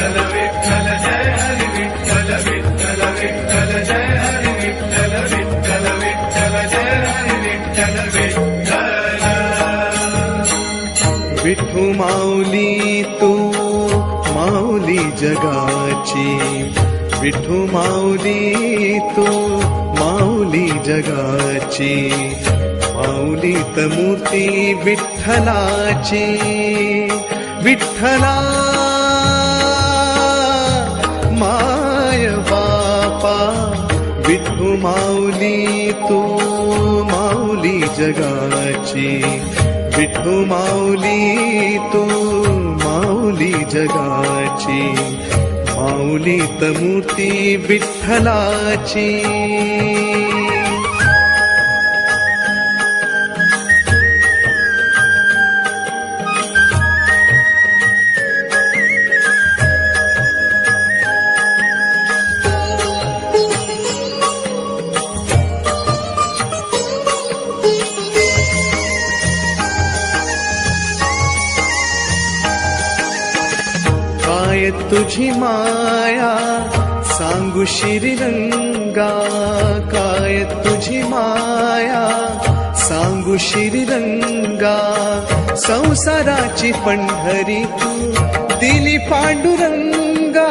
विठ्ठल विठ्ठल जय हरी विठ्ठल विठ्ठल विठ्ठल जय हरी विठ्ठल विठ्ठल विठ्ठल जय हरी विठ्ठल विठ्ठल. विठू माऊली तू माऊली जगाची, विठू माऊली तू माऊली जगाची, माऊलीत मूर्ती विठ्ठलाची. विठ्ठला माय बापा, विठू माऊली तू माऊली जगाची, विठू माऊली तू माऊली जगाची, माऊलीत मूर्ती विठ्ठलाची. काय तुझी माया सांगू श्रीरंगा, काय तुझी माया सांगू श्रीरंगा. संसाराची पंढरी तू दिली पांडुरंगा,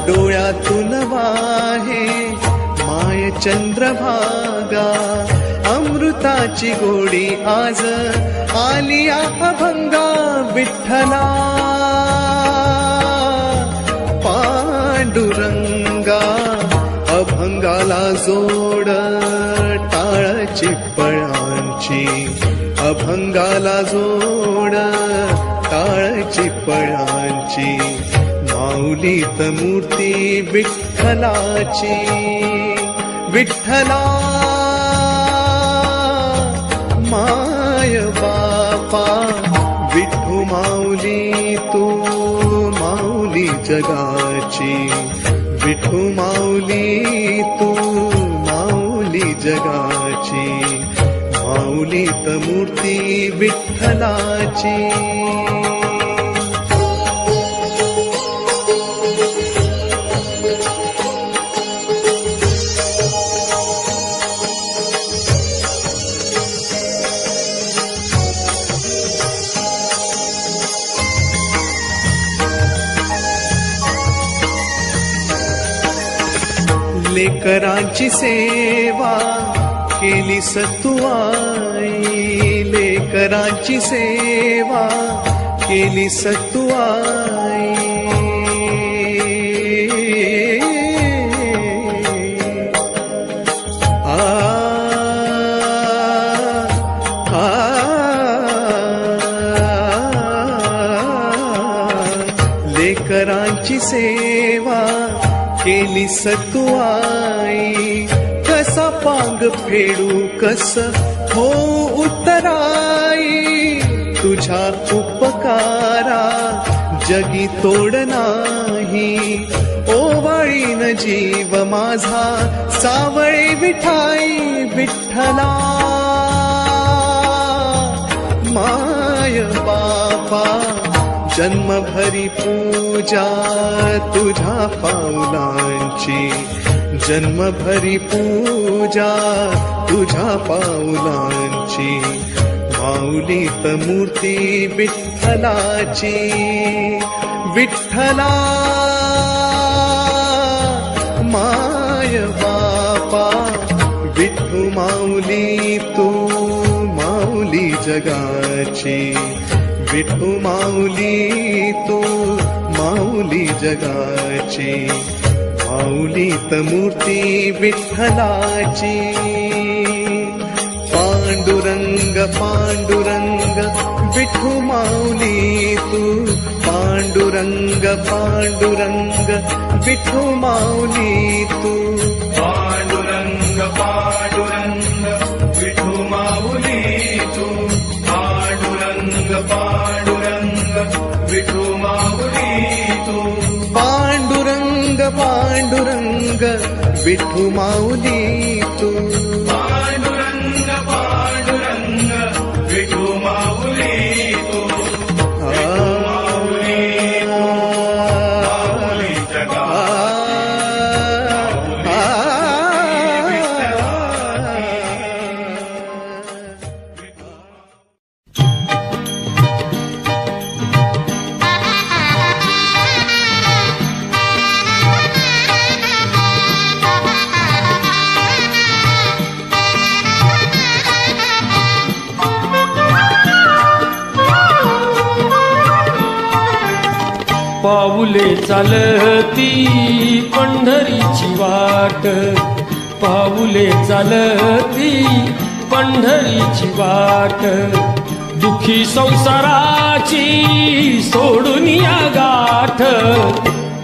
डोळ्यातून वाहे माय चंद्रभागा. अमृताची गोडी आज आली अभंगा, विठ्ठला पांडुरंगा. अभंगाला जोड टाळची पळांची, अभंगाला जोड टाळची पळांची, माऊलीत मूर्ती विठ्ठलाची. विठ्ठला माय बापा, विठू माऊली तू माऊली जगाची, विठू माऊली तू माऊली जगाची, माऊलीत मूर्ती विठ्ठलाची. लेकरांची सेवा केली सतुआई, लेकरांची सेवा केली सतुआई. लेकरांची सेवा केली सतुआई. कसा पांग फेडू कस हो उतराई, तुझ्या उपकारा जगी तोड नाही. ओवाळीन जीव माझा सावळे विठाई, विठ्ठला माय बापा. जन्मभरी पूजा तुझ्या पावलांची, जन्मभरी पूजा तुझ्या पावलांची, माऊलीत मूर्ती विठ्ठलाची. विठ्ठला माय बापा, विठू माऊली तू माऊली जगाची, विठू माऊली तू माऊली जगाची, माऊलीत मूर्ती विठ्ठलाची. पांडुरंग पांडुरंग विठू माऊली तू, पांडुरंग पांडुरंग विठू माऊली तू. पांडुरंग पांडुरंग विठू माऊली तू, पांडुरंग पांडुरंग विठू माऊली तू. पांडुरंग पांडुरंग विठू माऊली तू, पांडुरंग पांडुरंग विठू माऊली तू, विठू माऊली तू. पाऊले चालती पंढरीची वाट, पाऊले चालती पंढरीची वाट, दुखी संसाराची सोडून या गाठ.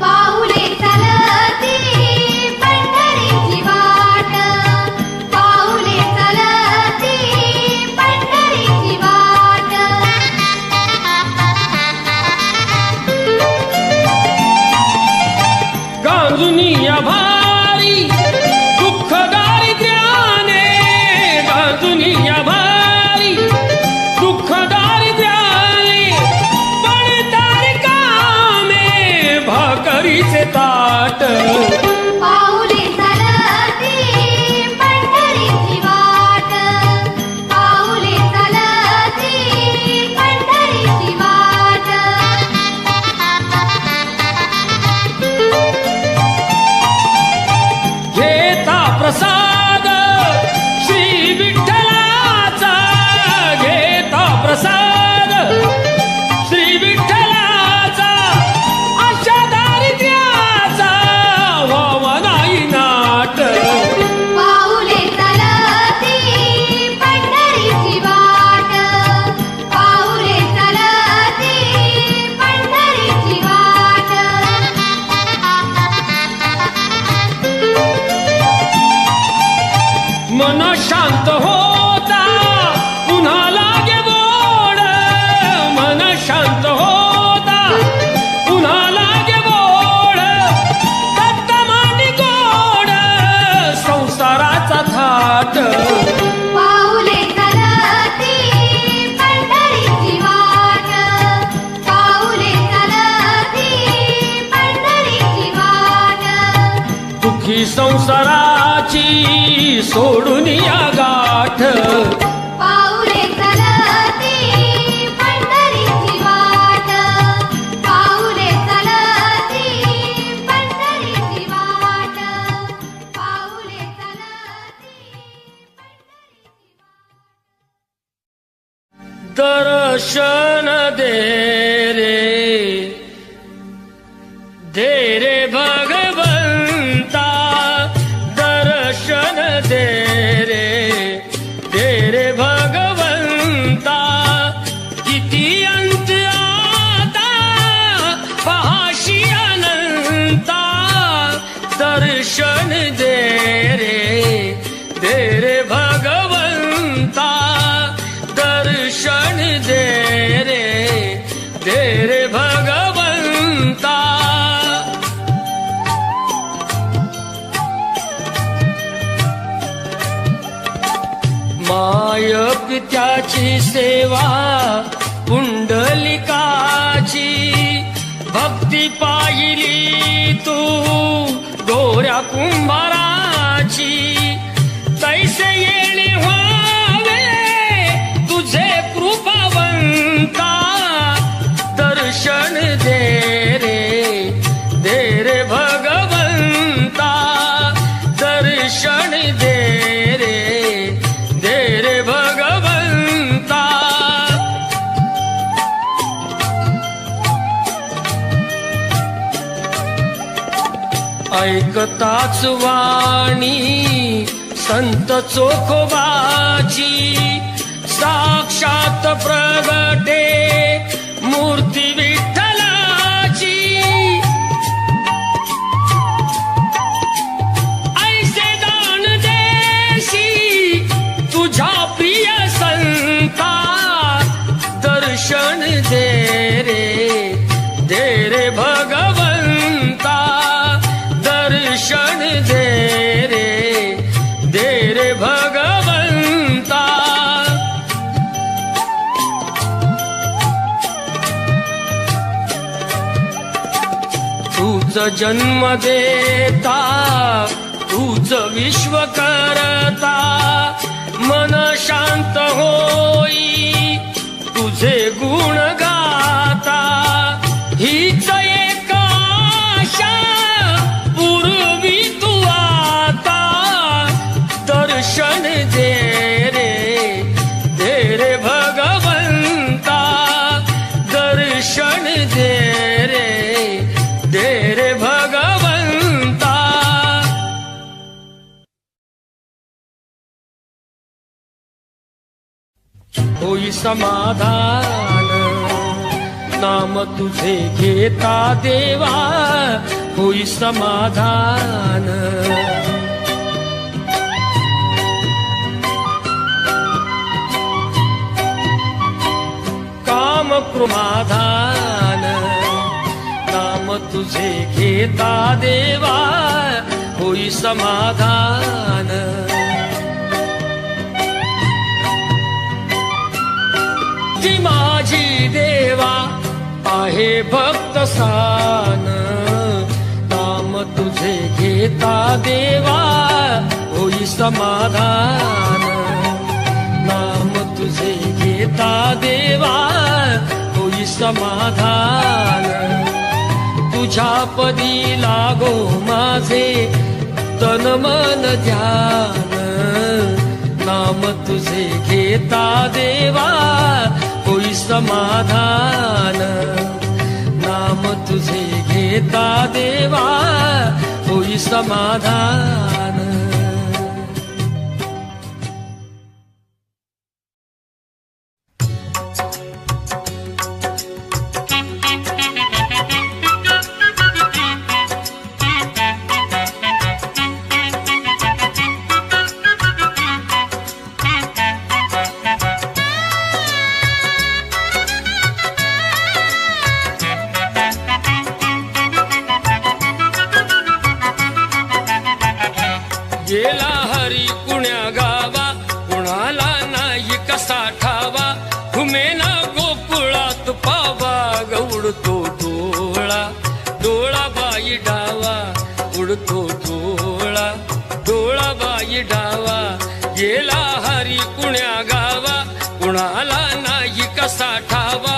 पाऊले चालती पंढरीची वाट, पाऊले चालती पंढरीची वाट. गांजुनी या भारी दुःख दारिद्र्याने, गांजुनी या भारी दुःख दारिद्र्याने, पण तारिकामे भाकरीचे ताट. पाऊले चालती पंढरीची वाट, पाऊले चालती पंढरीची वाट. घेता प्रसाद श्री विठ्ठलाचा, घेता प्रसाद श्री विठ्ठलाचा, अशा दारिद्र्याचा व्हावा नाही नाट. पाऊले चालती पंढरीची वाट, पाऊले चालती पंढरीची वाट. मन शांत होता पुन्हा लागे बोड, मन शांत होता पुन्हा लागे बोड, दत्त मांडी गोड संसाराचा थाट. पाऊले चालती पंढरीची वाट, पाऊले चालती पंढरीची वाट. दुखी संसाराची सोडून या गाठ. पाऊले चालती पंढरीची वाट, पाऊले चालती पंढरीची वाट, पाऊले चालती पंढरीची वाट. दर्शन दे रे भगवंता, दर्शन दे रे भगवंता. किती अंत आता पहाशी अनंता, दर्शन दे रे भगवंता, दर्शन दे रे भगवंता. माय पित्याची सेवा पुंडलिकाची, भक्ती पाहिली तू गोऱ्या कुंभाराची. तैसे येणे व्हावे तुझे कृपावंता, दर्शन दे रे भगवंता, दर्शन दे रे भगवंता. ऐकताच वाणी संत चोखोबाची, साक्षात प्रगटे मूर्ती विठ्ठलाची. ऐसे दान देशी तुझ्या प्रिय संता, दर्शन दे रे भगवंता, दर्शन दे रे भगवंता. तूच जन्म देता, तूच विश्व करता, मन शांत होई तुझे गुण गाता. हीच एक आशा पूर्वी तू आता, दर्शन दे रे भगवंता, दर्शन दे समाधान. नाम तुझे घेता देवा होई समाधान. काम कृमाधान. नाम तुझे घेता देवा होई समाधान. ती माझी देवा आहे भक्त सान. नाम तुझे घेता देवा होई समाधान. नाम तुझे घेता देवा होई समाधान. तुझ्या पदी लागो माझे तन मन ध्यान. नाम तुझे घेता देवा होई समाधान. नाम तुझे घेता देवा होई समाधान. गेला हरी कुण्या गावा कुणाला नाही कसा ठावा. घुमेना गोकुळात पावा उडतो डोळा. डोळा बाई डावा उडतो डोळा. डोळा बाई डावा. गेला हरी कुण्या गावा कुणाला नाही कसा ठावा.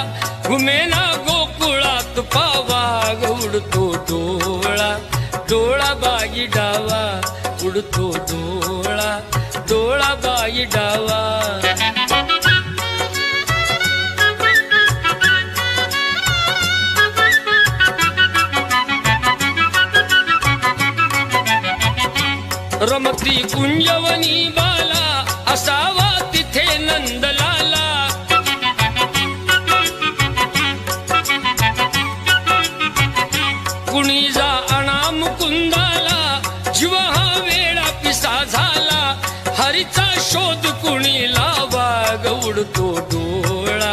घुमेना गोकुळात पावा उडतो डोळा. डोळा बाई डावा उडतो डोळा. डोळा बाई डावा. रमती कुंजवनी बाला असावा तिथे नंदलाला. कुणी जा आणा मुकुंदाला जीव हा वेळा पिसा झाला. हरीचा शोध कुणी लावा उडतो डोळा.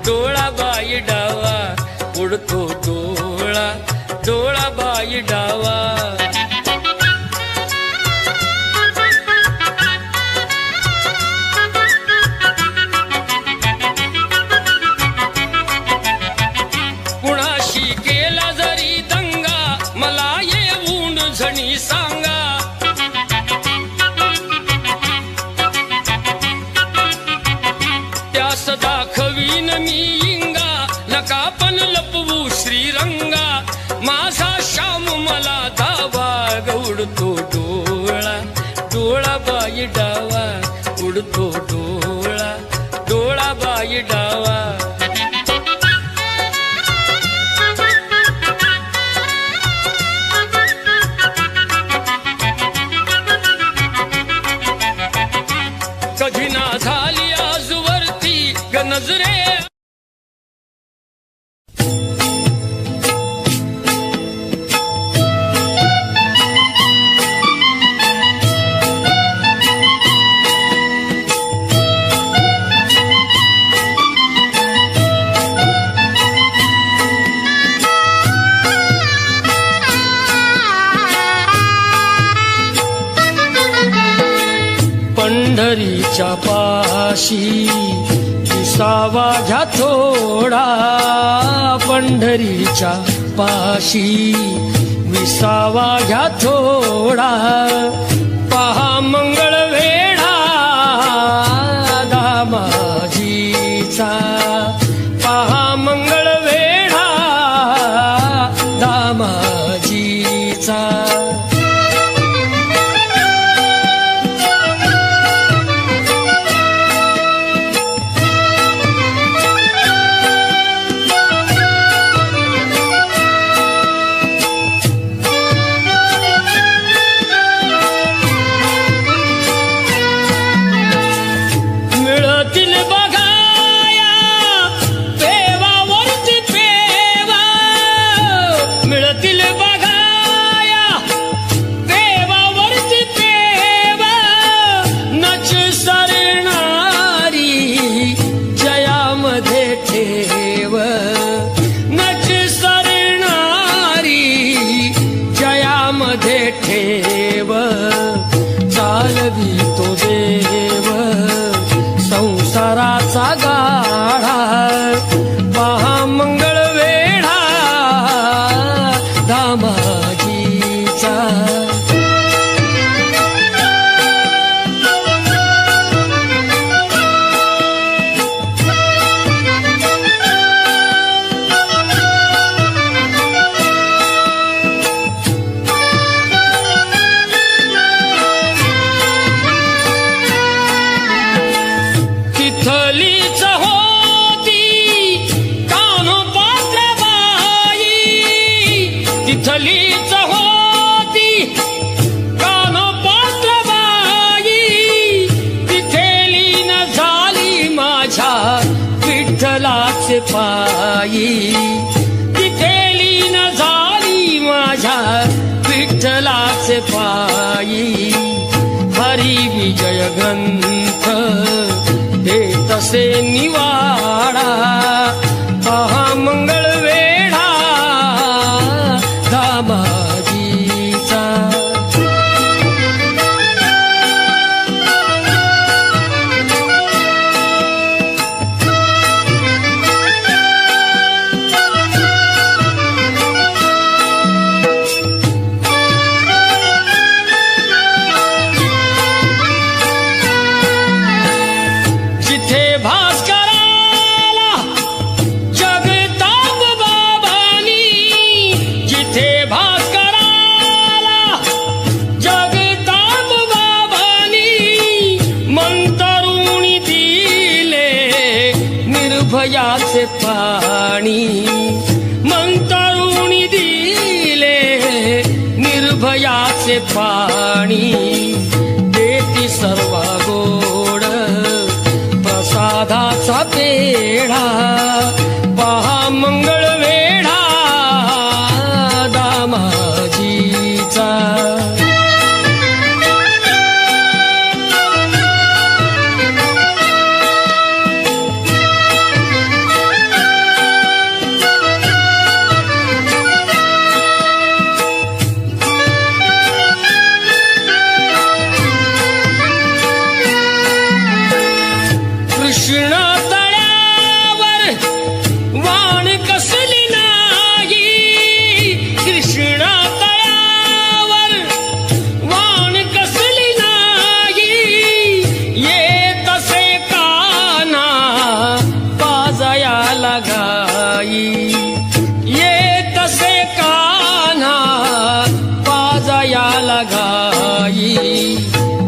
डोळा बाई डावा उडतो डोळा. डोळा बाई डावा. कुणाशी केला जरी दंगा मला येऊन झणी सांगा. त्यास दाखवीन मी इंगा नका पण लपवू श्रीरंगा. माझा श्याम मला धावा उडतो डोळा. डोळा बाई डावा उडतो डोळा. डोळा बाई डावा. कधी ना झाली आजवरती ग नजरे. पंढरीच्या पाशी विसावा घ्या थोडा. पंढरीच्या पाशी विसावा घ्या थोडा. पहा मंगळ वेढा दामाजीचा. पहा मंगळ वेढा दामाजीचा. मिळतील बघा करतील बघाया देवावरची देव नच सरणारी जयामध्ये ठेव नच सरणारी जयामध्ये ठेव चालवी तो देव संसाराचा गाढा महामंगळ वेढा दामाजीचा तिथलीच होती कानोपात्र बाई तिथलीच होती कानोपात्र बाई तिथेली न झाली माझ्या विठ्ठलाचे पायी तिथेली न झाली माझ्या विठ्ठलाचे पायी हरी विजय ग्रंथ हे तसे निवाडा महामंगळ वेढा दामाजीचा जिथे भास्कराला जगताप बाबांनी जिथे भास्कराला जगताप बाबांनी मंतरुणी दिले निर्भयाचे पाणी मंतरुणी दिले निर्भयाचे पाणी देती सर्व गोड प्रसादाचा पेढा पहा मंगळ वेढा दामाजीचा कृष्ण तळ्यावर वाण कसली नाही कृष्ण तळ्यावर वाण कसली नाही ये तसे काना पाजयाला गाई ये तसे काना पाजयाला गाई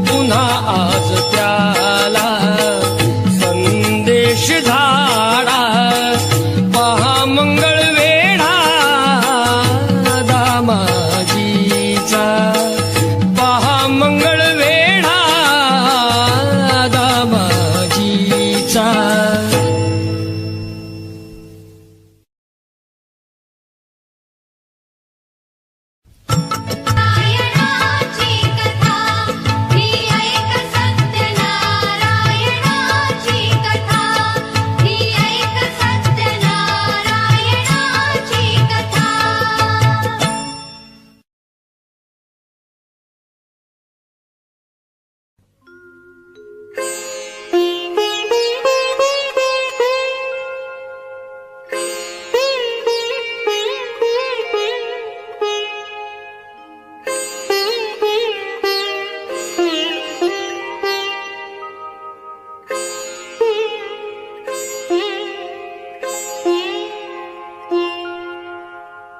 पुन्हा आज त्याला संदेश धाडा महामंगळ वेढा दामाजीचा महामंगळ वेढा दामाजीचा नारायणाची कथा ही ऐक सत्यनारायणाची कथा ही ऐक सत्यनारायणाची कथा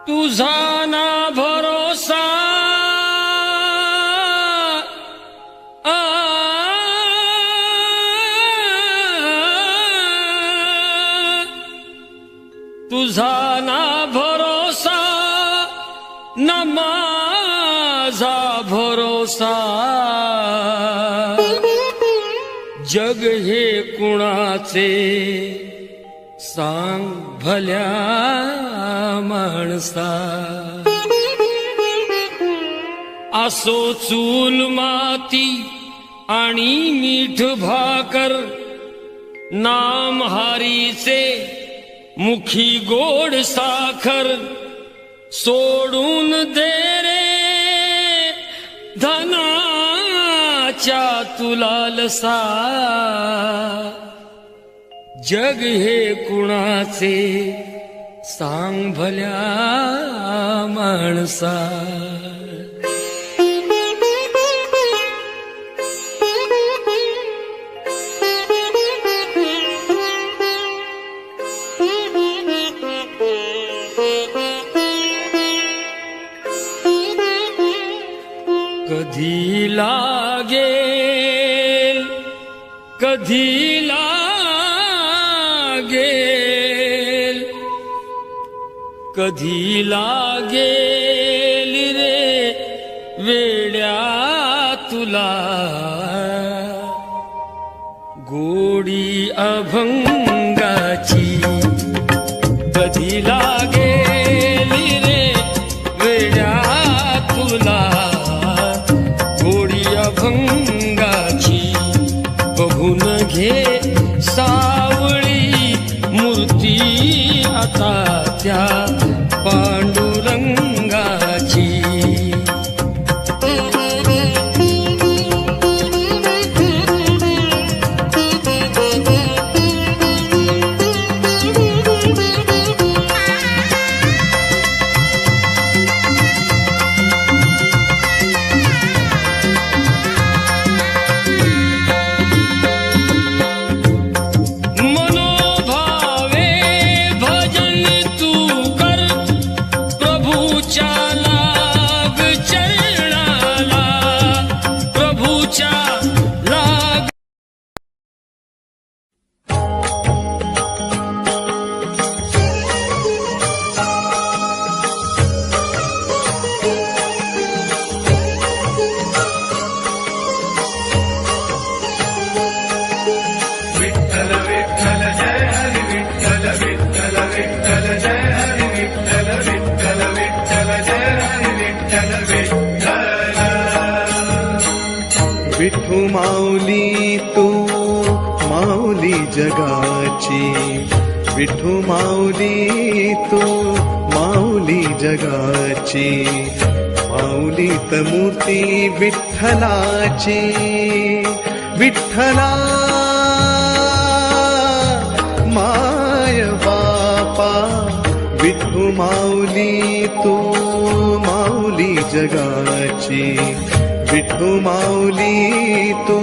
तुझा ना भरोसा तुझा ना भरोसा न माझा भरोसा जग हे कुणाचे सांग भल्या माणसा असो चूल माती आणि मीठ भाकर, नाम हरीचे मुखी गोड साखर, सोडून दे रे धनाच्या तुला लसा, जग हे कुणाचे सांग भल्या माणसा. कधी लागेल, कधी लागेल, कधी लागेल रे वेड्या तुला, गोडी अभंगाची. कधी लागेल रे वेड्या तुला, गोडी अभंगाची. बघून घे सावळी मूर्ती आता त्या पांडुरंगाची. विठू माऊली तू माऊली जगाची, विठू माऊली तू माऊली जगाची. माऊलीत मूर्ती विठ्ठलाची, विठ्ठला माय बापा. विठू माऊली तू माऊली जगाची, विठू माऊली तू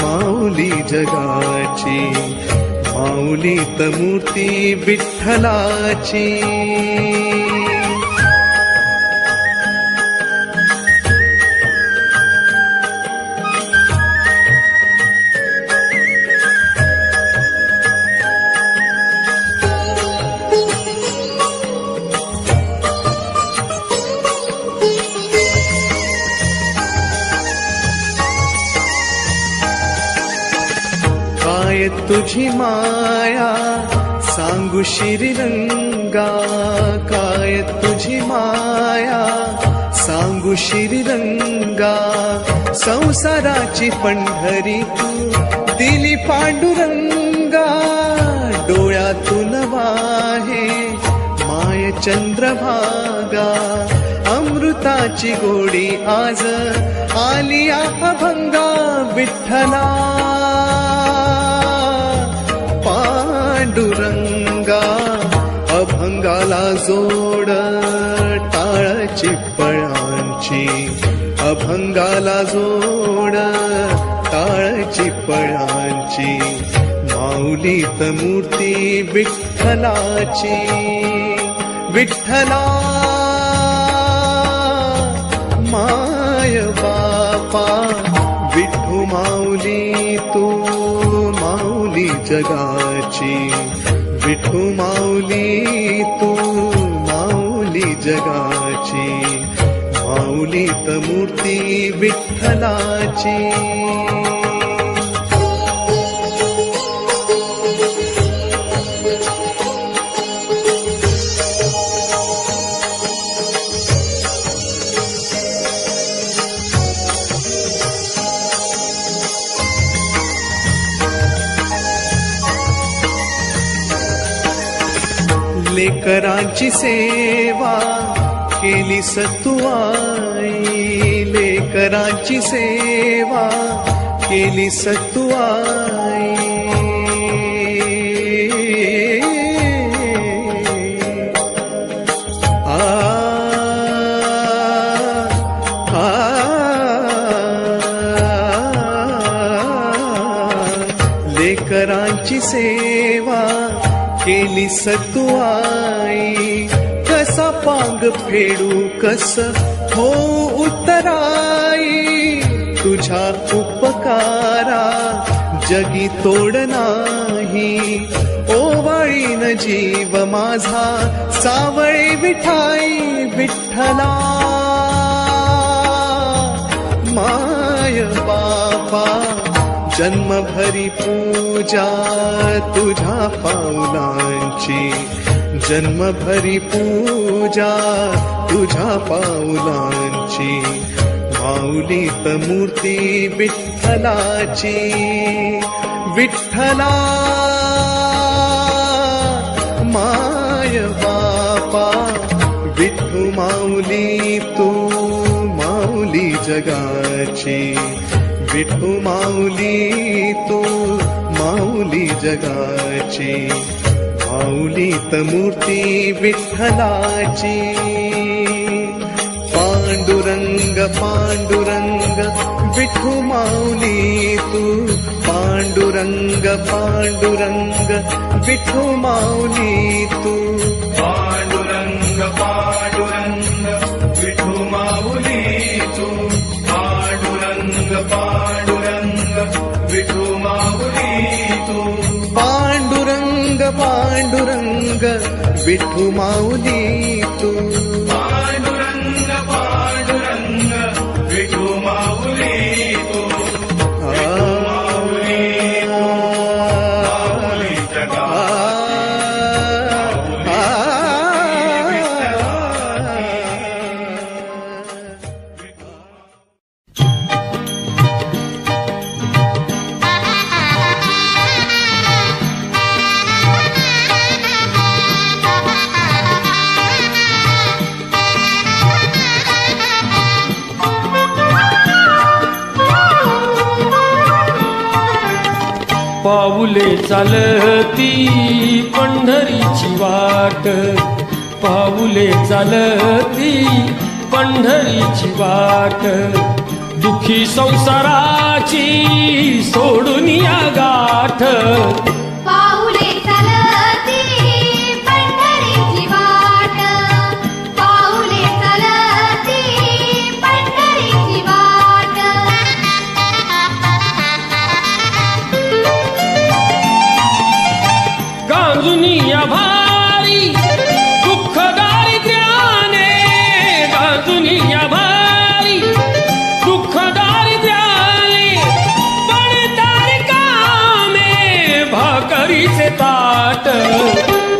माऊली जगाची. माऊलीत मूर्ती विठ्ठलाची. काय तुझी माया सांगू श्रीरंगा, काय तुझी माया सांगू श्रीरंगा. संसाराची पंढरी तू दिली पांडुरंगा, डोळ्यातून वाहे माय चंद्रभागा. अमृताची गोडी आज आली अभंगा, विठ्ठला पांडुरंगा. अभंगाला जोड टाळची पळांची, अभंगाला जोड टाळची पळांची. माऊलीत मूर्ती विठ्ठलाची, विठ्ठला माय बापा. विठू माऊली तू माऊली जगाची, विठू माऊली तू माऊली जगाची. माऊलीत मूर्ती विठ्ठलाची. लेकरांची सेवा केली सतुआई, लेकरांची सेवा केली सतुआई. लेकरांची सेवा केली सतुआई. कसा पांग फेडू कस हो उतराई, तुझ्या उपकारा जगी तोड नाही. ओवाळीन जीव माझा सावळे विठाई विठ्ठला. माय बापा जन्मभरी पूजा तुझ्या पाऊलांची, जन्मभरी पूजा तुझ्या पाऊलांची. माऊलीत मूर्ती विठ्ठलाची, विठ्ठला माय बापा. विठ्ठू माऊली तू माऊली जगाची, विठ्ठू माऊली तू माऊली जगाची. माऊलीत मूर्ती विठ्ठलाची. पांडुरंग पांडुरंग विठ्ठू माऊली तू, पांडुरंग पांडुरंग विठ्ठू माऊली तू. पांडुरंग पांडुरंग विठू माऊली तू, पांडुरंग पांडुरंग विठू माऊली तू. पांडुरंग पांडुरंग विठ्ठू माऊली तू. पांडुरंग पांडुरंग विठू माऊली तू. माऊली माऊली जगा पाऊले चालती पंढरीची वाट, पाऊले चालती पंढरीची वाट. दुखी संसाराची सोडून या गाठ, पाऊले चालती पंढरीची वाट, पाऊले चालती पंढरीची वाट. गांजुनिया भारी दुःख दारिद्र्याने, गांजुनिया भारी दुःख दारिद्र्याने. पण तारकामे भाकरीचे ताट,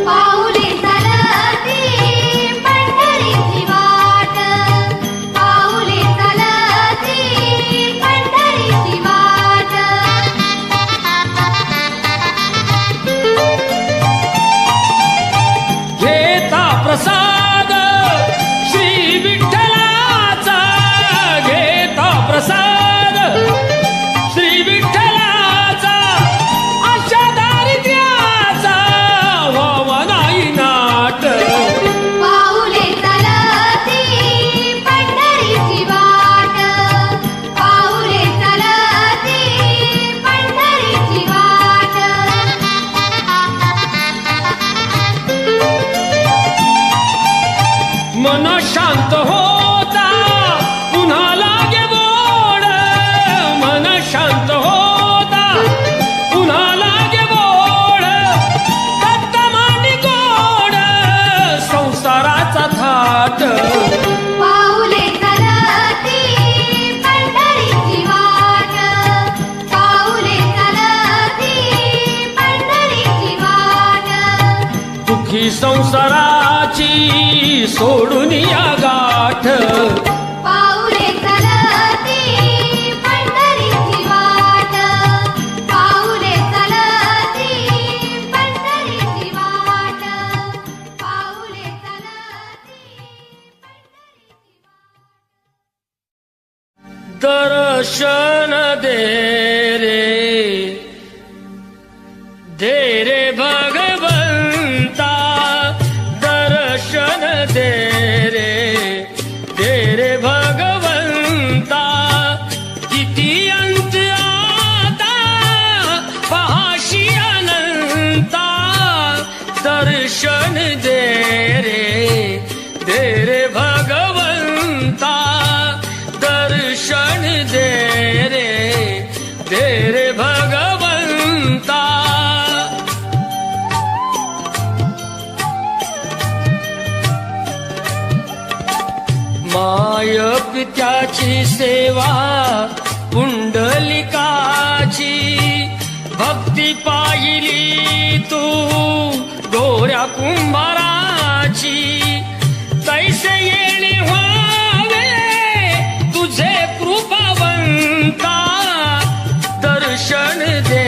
पाऊले चालती पंढरीची वाट, पाऊले चालती पंढरीची वाट. घेता प्रसाद श्री विठ्ठलाचा, घेता प्रसाद श्री विठ्ठलाचा. अशा दारिद्र्याचा व्हावा नाही नाट, पाऊले चालती पंढरीची वाट, पाऊले चालती पंढरीची वाट. मन शांत होता पुन्हा लागे बोड, मन शांत होता पुन्हा लागे बोड. दत्त मांडी गोड संसाराचा थाट, पाऊले चालती पंढरीची वाट, पाऊले चालती पंढरीची वाट. दुखी संसाराची सोडून या गाठ, पाऊले चालती पंढरीची वाट, पाऊले चालती पंढरीची वाट, पाऊले दर्शन दे रे भगवंता, दर्शन दे रे भगवंता. किती अंत आता पाहाशी अनंता, दर्शन दे रे भगवंता, दर्शन दे रे भगवंता. माय पित्याची सेवा पुंडलिकाची, भक्ती पाहिली तू गोऱ्या कुंभाराची. तैसे येणे व्हावे तुझे कृपावंता, दर्शन दे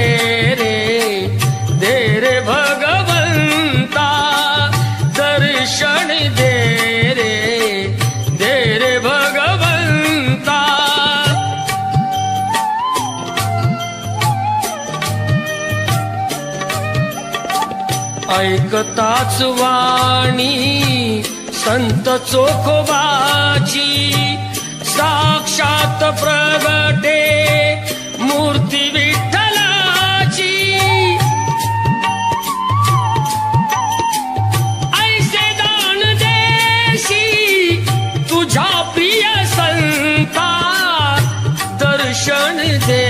रे भगवंता, दर्शन दे रे भगवंता. ऐकताच वाणी संत चोखोबाची, साक्षात प्रगटे मूर्ती विठ्ठलाची. ऐसे दान देशी तुझ्या प्रिय संता, दर्शन दे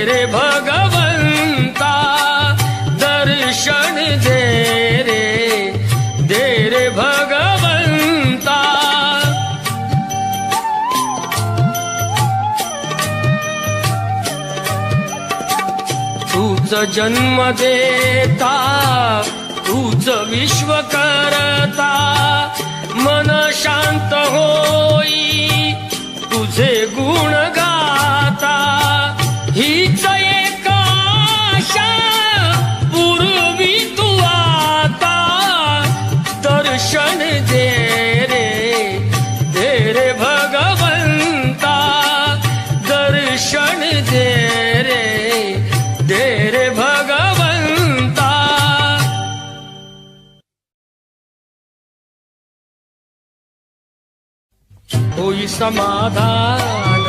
रे भगवंता, दर्शन दे रे भगवंता. तूच जन्म देता, तूच विश्व करता, मन शांत होई तुझे गुण गाता. हीच एक आशा पूर्वी तू आता, दर्शन दे रे भगवंता, दर्शन दे रे भगवंता. होई समाधान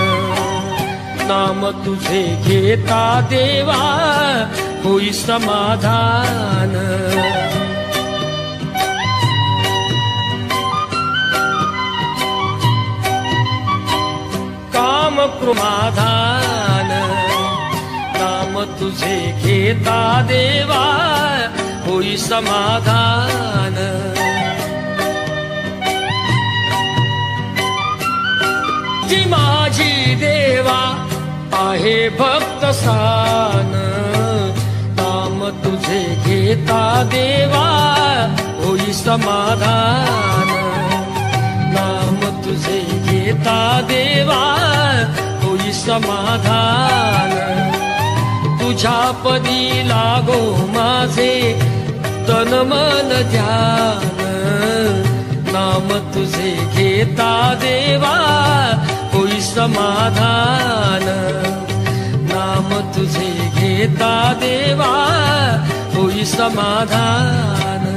नाम तुझे घेता देवा, होई समाधान. काम कृमाधान नाम तुझे घेता देवा, होई समाधान. जी माझी देवा आहे भक्त सान, नाम तुझे घेता देवा, होई समाधान. नाम तुझे घेता देवा, होई समाधान. तुझ्या पदी लागो माझे तन मन ध्यान, नाम तुझे घेता देवा, होई समाधान. नाम तुझे घेता देवा, होई समाधान.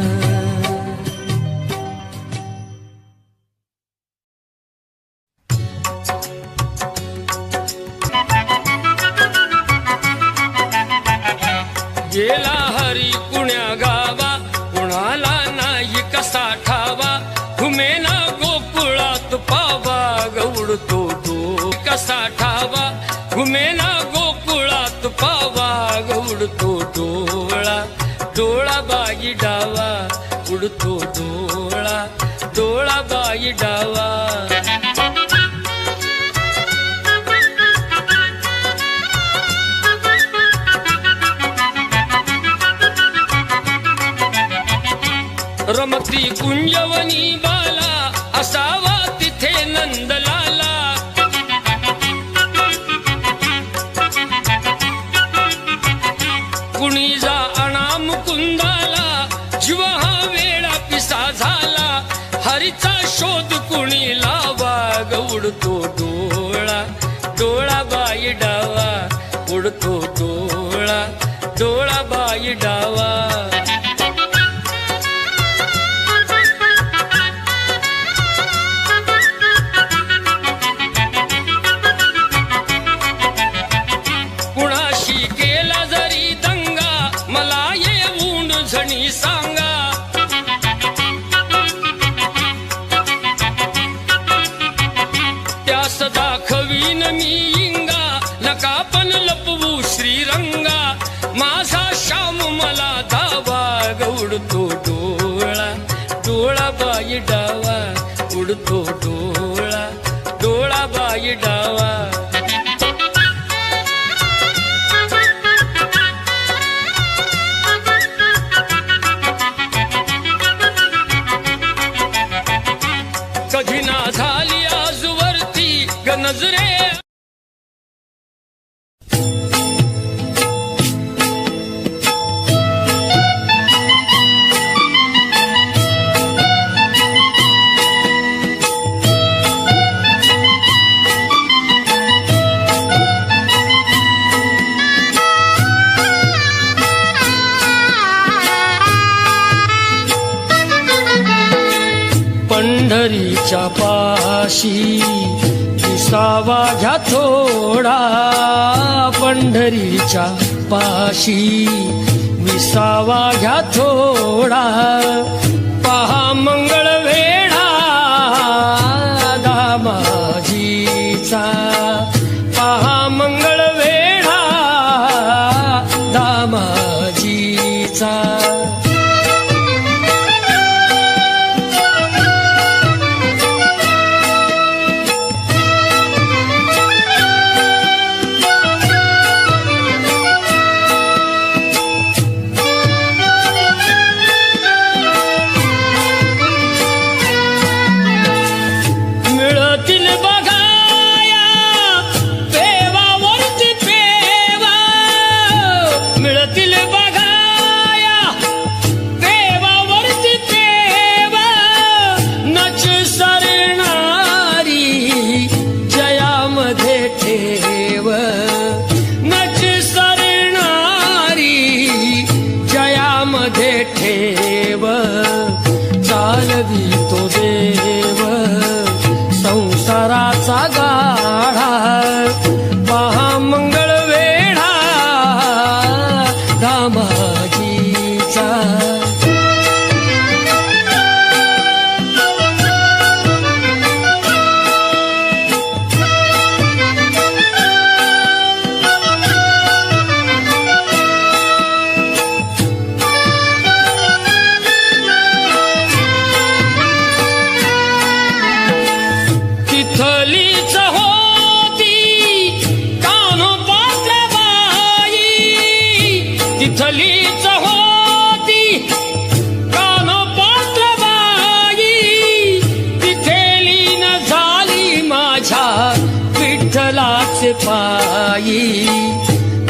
गेला हरी कुण्या गावा, कुणाला नाही कसा ठावा. घुमेना गोकुळात पावा, गौडतो तो कसा ठावा. घुमेना गोकुळात पावा, गौडतो डोळा. डोळा बाई डावा, उडतो डोळा. डोळा बाई डावा. रमती कुंजवनी बाला, असावा तिथे नंदलाला. कुणी जा अनाम कुंदाला, जीव हा वेळा पिसा झाला. हरीचा शोध कुणी लावा ग उडतो डोळा डोळा बाई डावा उडतो डोळा डोळा बाई डावा कुणाशी केला जरी दंगा मला येऊन झणी सांगा त्यास दाखवीन मी इंगा नका पण लपवू श्रीरंगा माझा श्याम मला धावा ग उडतो डोळा डोळा बाई डावा उडतो डोळा डोळा बाई डावा कधी ना झाली आजवरती ग नजरे पंढरीच्या पाशी विसावा घ्या थोडा पंढरीच्या पाशी विसावा घ्या थोडा पहा मंगळ वेढा दामाजीचा पहा मंगळ वेढा दामाजीचा मिळतील बघाया पेवावरती पेवा मिळतील बघाया पेवावरती पेवा नच सरणारी जयामध्ये ठेव नच सरणारी जयामध्ये ठेव चालवी तो देव संसाराचा गाढा पहा मंगळ वेढा दामाजीचा तिथलीच होती कानोपात्र बाई तिथलीच होती कानोपात्र बाई तिथेली न झाली माझ्या विठ्ठलाचे पायी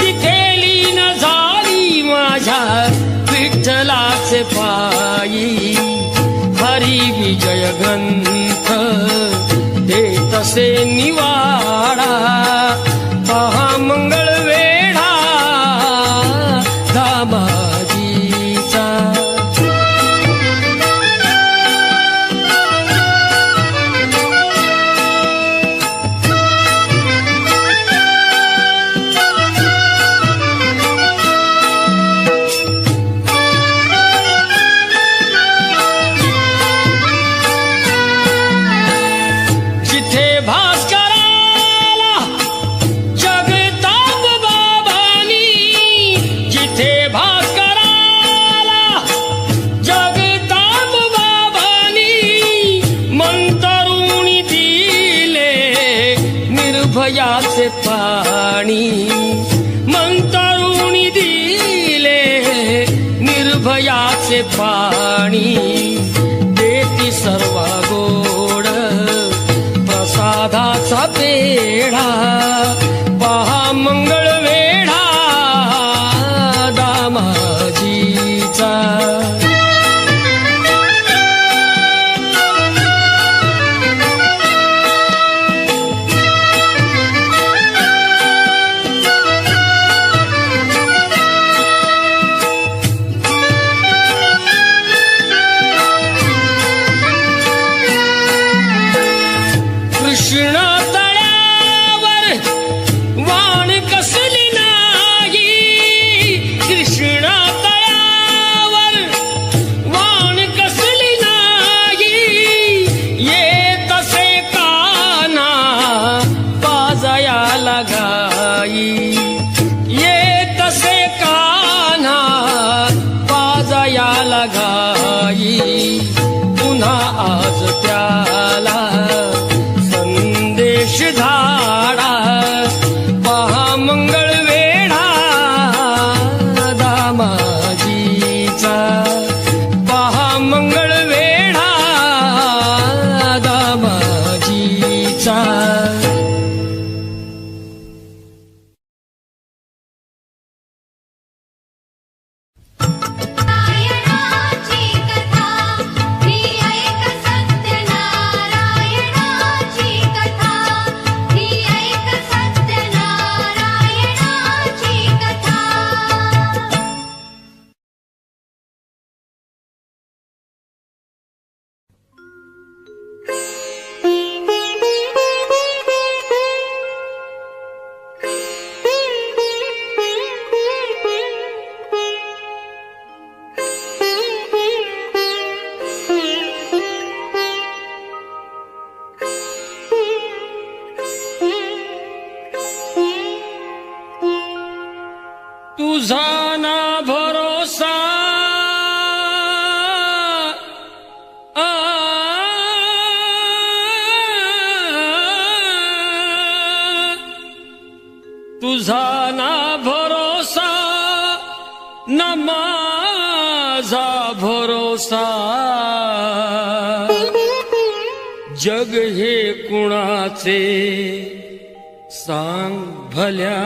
तिथेली न झाली माझ्या विठ्ठलाचे पायी हरी विजय ग्रंथ देतसे निवाडा पहा मंगळ वेढा दामाजीचा जिथे भास्कराला जगताप बाबानी जिथे भास्कराला जगताप बाबानी मंतरुणी दिले निर्भयाचे पाणी मंतरुणी दिले निर्भयाचे पाणी देती सर्व गोड प्रसादाचा पेढा पहा मंगळ वेढा दामाजीचा तुझा ना भरोसा तुझा ना भरोसा न माझा भरोसा जग हे कुणाचे सांग भल्या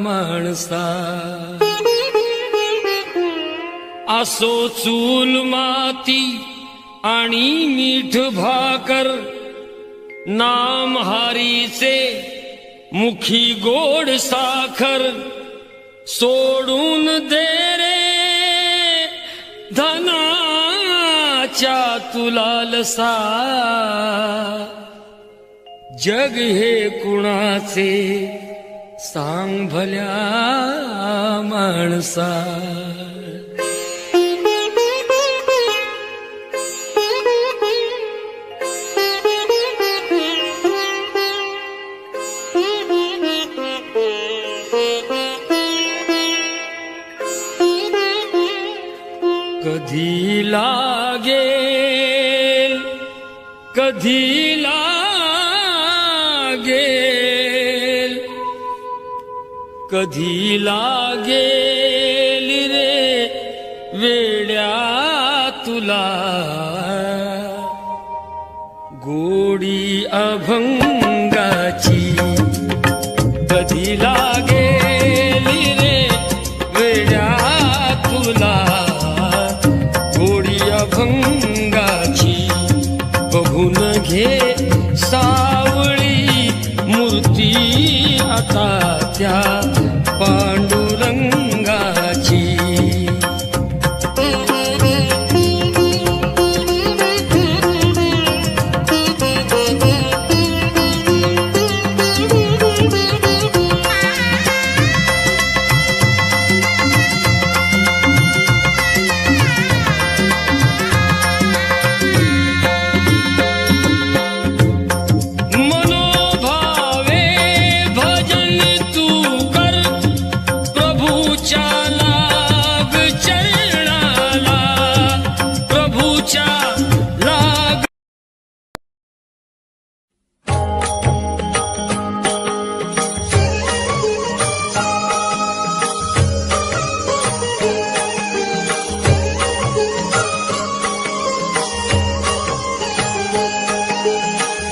माणसा असो चूल माती आणि मीठ भाकर नाम हारीचे मुखी गोड साखर सोडून दे रे धनाच्या तुला लसा जग हे कुणाचे सांग भल्या माणसा कधी लागेल कधी लागेल कधी लागेल रे वेड्या तुला गोडी अभंगाची कधी लागेल रे वेड्या तुला गोडी अभंगाची बघून घे सावळी मूर्ती आता त्या पांडुरंगाची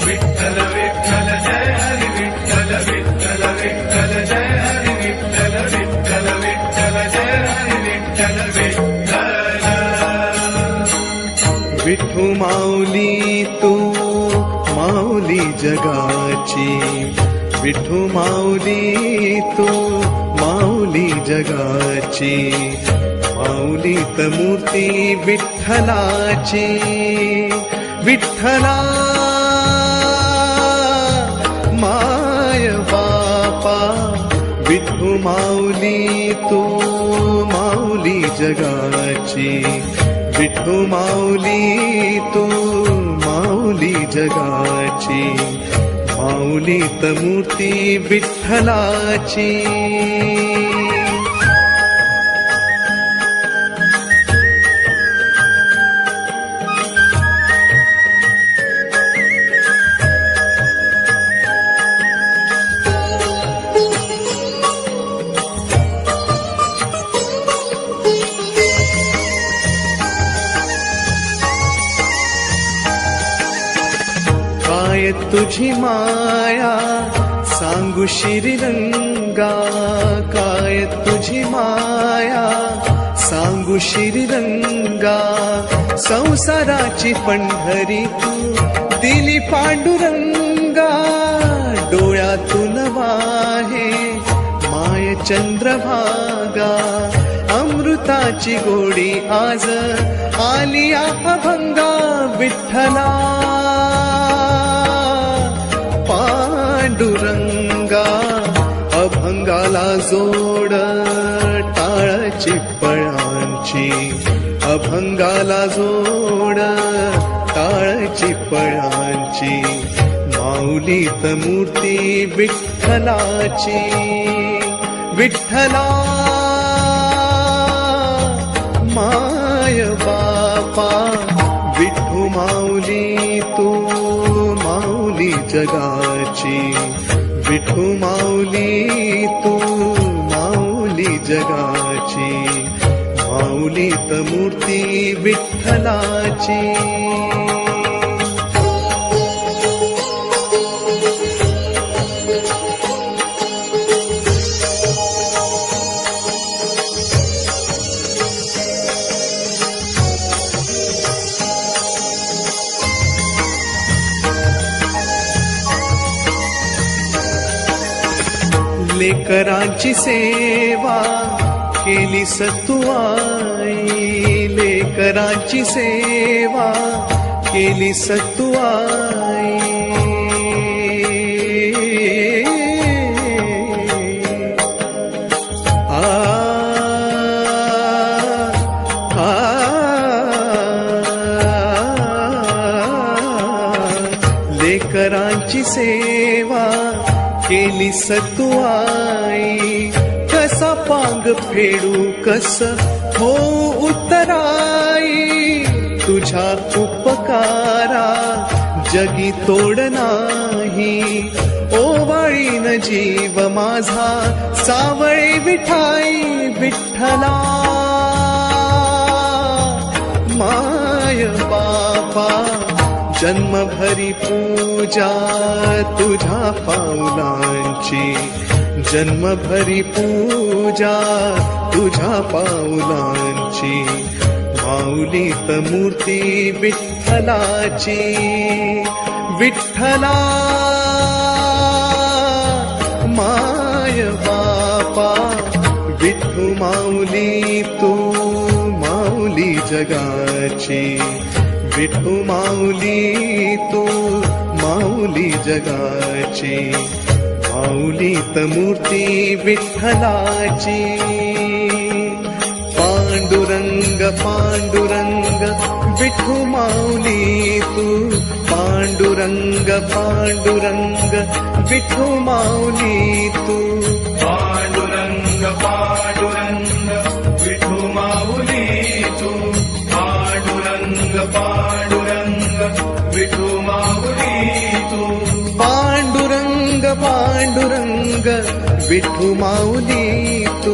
विठ्ठल विठ्ठल जय हरी विठ्ठल विठ्ठल विठ्ठल जय हरी विठ्ठल विठ्ठल विठ्ठल जय हरी विठ्ठल विठ्ठल विठू माऊली तू माऊली जगाची विठू माऊली तू माऊली जगाची माऊलीत मूर्ती विठ्ठलाची विठ्ठला माय बापा विठू माऊली तू माऊली जगाची विठू माऊली तू माऊली जगाची माऊलीत मूर्ती विठ्ठलाची काय तुझी माया सांगू श्रीरंगा काय तुझी माया सांगू श्रीरंगा संसाराची पंढरी तू दिली पांडुरंगा डोळ्यातून वाहे माय चंद्रभागा अमृताची गोडी आज आली अभंगा विठ्ठला पांडुरंगा अभंगाला जोड टाळची पळांची अभंगाला जोड टाळची पळांची माऊलीत मूर्ती विठ्ठलाची विठ्ठला माय बापा विठू माऊली तू माऊली जगाची विठू माऊली तू माऊली जगाची माऊली त मूर्ती विठ्ठलाची लेकरांची सेवा केली सतुआई लेकरांची सेवा केली सतुआई लेकरांची सेवा केली सतुआई कसा पांग फेडू कस हो उतराई तुझ्या उपकारा जगी तोड नाही ओवाळीन जीव माझा सावळे विठाई विठ्ठला माय बापा जन्मभरी पूजा तुझ्या पाऊलांची जन्मभरी पूजा तुझ्या पाऊलांची माऊली त मूर्ती विठ्ठलाची विठ्ठला माय बापा विठू माऊली तू माऊली जगाची विठू माऊली तू माऊली जगाची माऊली त मूर्ती विठ्ठलाची पांडुरंग पांडुरंग विठू माऊली तू पांडुरंग पांडुरंग विठू माऊली तू पांडुरंग पांडुरंग विठू माऊली तू पांडुरंग पांडुरंग विठू माऊली तू पांडुरंग पांडुरंग विठू माऊली तू